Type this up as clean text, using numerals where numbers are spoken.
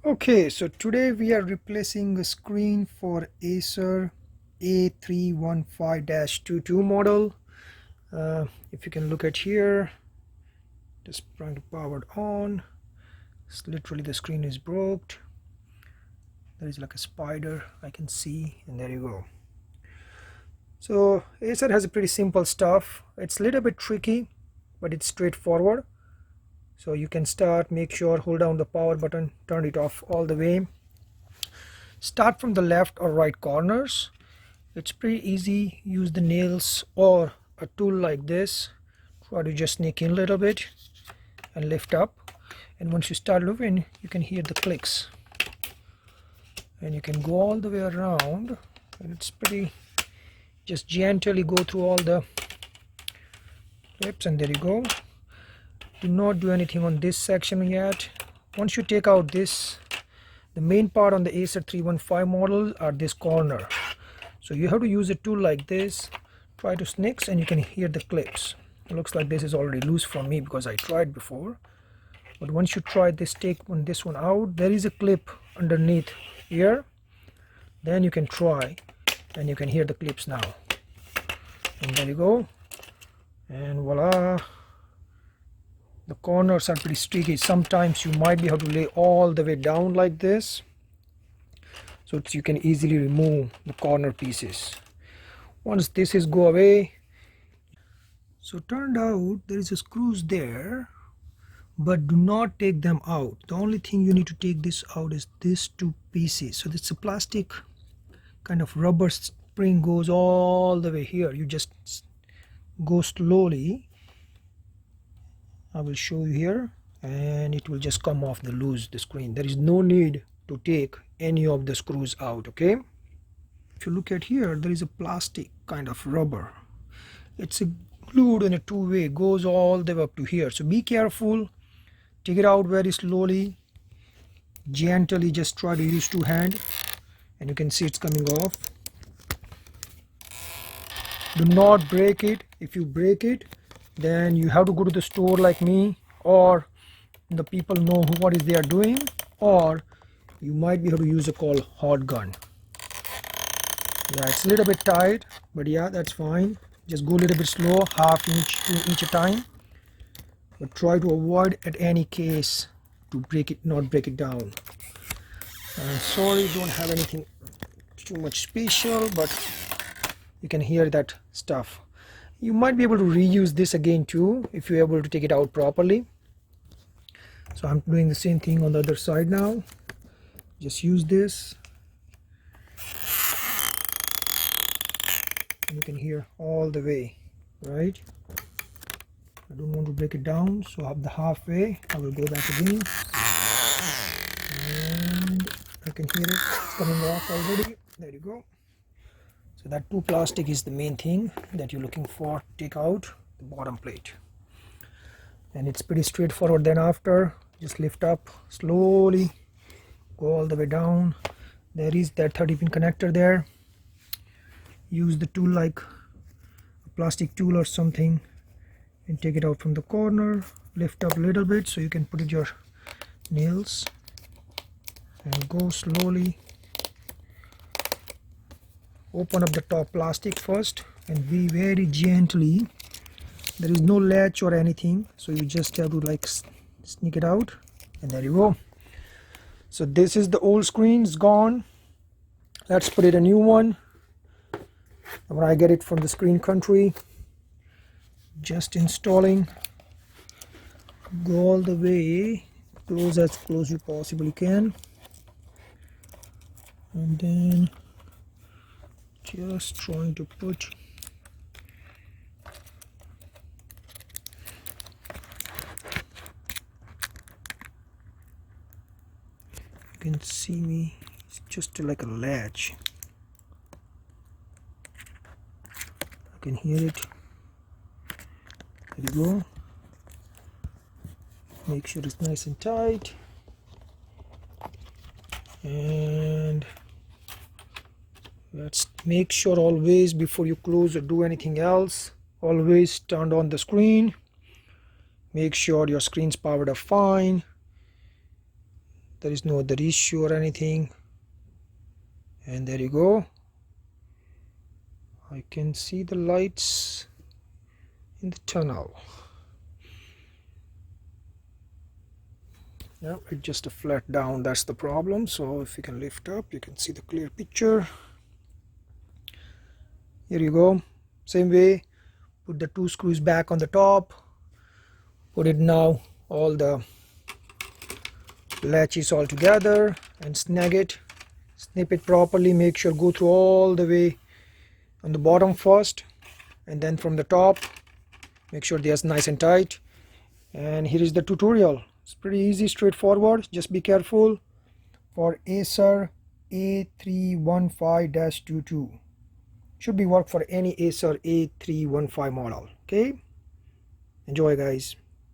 Okay, so today we are replacing a screen for Acer A315-22 model. If you can look at here, just trying to power it on. It's literally the screen is broke. There is like a spider I can see, and there you go. So Acer has a pretty simple stuff. It's a little bit tricky, but it's straightforward. So you can start, make sure, hold down the power button, turn it off all the way. Start from the left or right corners. It's pretty easy. Use the nails or a tool like this. Try to just sneak in a little bit and lift up, and once you start moving you can hear the clicks, and you can go all the way around, and it's pretty, just gently go through all the clips, and there you go. Do not do anything on this section yet. Once you take out this, the main part on the Acer 315 model are this corner, so you have to use a tool like this. Try to sneak, and you can hear the clips. It looks like this is already loose from me because I tried before, but once you try this, take this one out, there is a clip underneath here, then you can try, and you can hear the clips now, and there you go, and voila. The corners are pretty streaky. Sometimes you might be able to lay all the way down like this, so you can easily remove the corner pieces. Once this is go away, so turned out there is a screws there, but do not take them out. The only thing you need to take this out is these two pieces. So this is a plastic kind of rubber spring, goes all the way here. You just go slowly. I will show you here, and it will just come off the loose the screen. There is no need to take any of the screws out. Okay, if you look at here, there is a plastic kind of rubber. It's a glued in a two-way, goes all the way up to here, so be careful. Take it out very slowly, gently. Just try to use two hands, and you can see it's coming off. Do not break it. If you break it, then you have to go to the store like me, or the people know what is they are doing, or you might be able to use a called hot gun. Yeah, it's a little bit tight, but yeah, that's fine. Just go a little bit slow, half inch to inch a time, but try to avoid at any case to break it, not break it down. Sorry, don't have anything too much special, but you can hear that stuff. You might be able to reuse this again too if you're able to take it out properly. So I'm doing the same thing on the other side now. Just use this, and you can hear all the way, right? I don't want to break it down, so up the halfway I will go back again, and I can hear it, it's coming off already. There you go. So that two plastic is the main thing that you're looking for. Take out the bottom plate, and it's pretty straightforward. Then after, just lift up slowly, go all the way down. There is that 30-pin connector there. Use the tool like a plastic tool or something, and take it out from the corner. Lift up a little bit so you can put it your nails, and go slowly. Open up the top plastic first, and be very gently. There is no latch or anything, so you just have to like sneak it out, and there you go. So this is the old screen, it's gone. Let's put it a new one. When I get it from the screen country, just installing. Go all the way, close as close you possibly can, and then just trying to put, you can see me, it's just like a latch. I can hear it. There you go. Make sure it's nice and tight, and let's make sure always before you close or do anything else, always turn on the screen. Make sure your screen's powered up fine. there is no other issue or anything. And there you go, I can see the lights in the tunnel. Yeah, it's just a flat down, that's the problem. So if you can lift up, you can see the clear picture. Here you go, same way, put the 2 screws back on the top, put it now all the latches all together and snag it, snip it properly, make sure go through all the way on the bottom first and then from the top, make sure they're nice and tight. And here is the tutorial. It's pretty easy, straightforward. Just be careful for Acer A315-22. Should be work for any Acer A315 model. Okay, enjoy guys.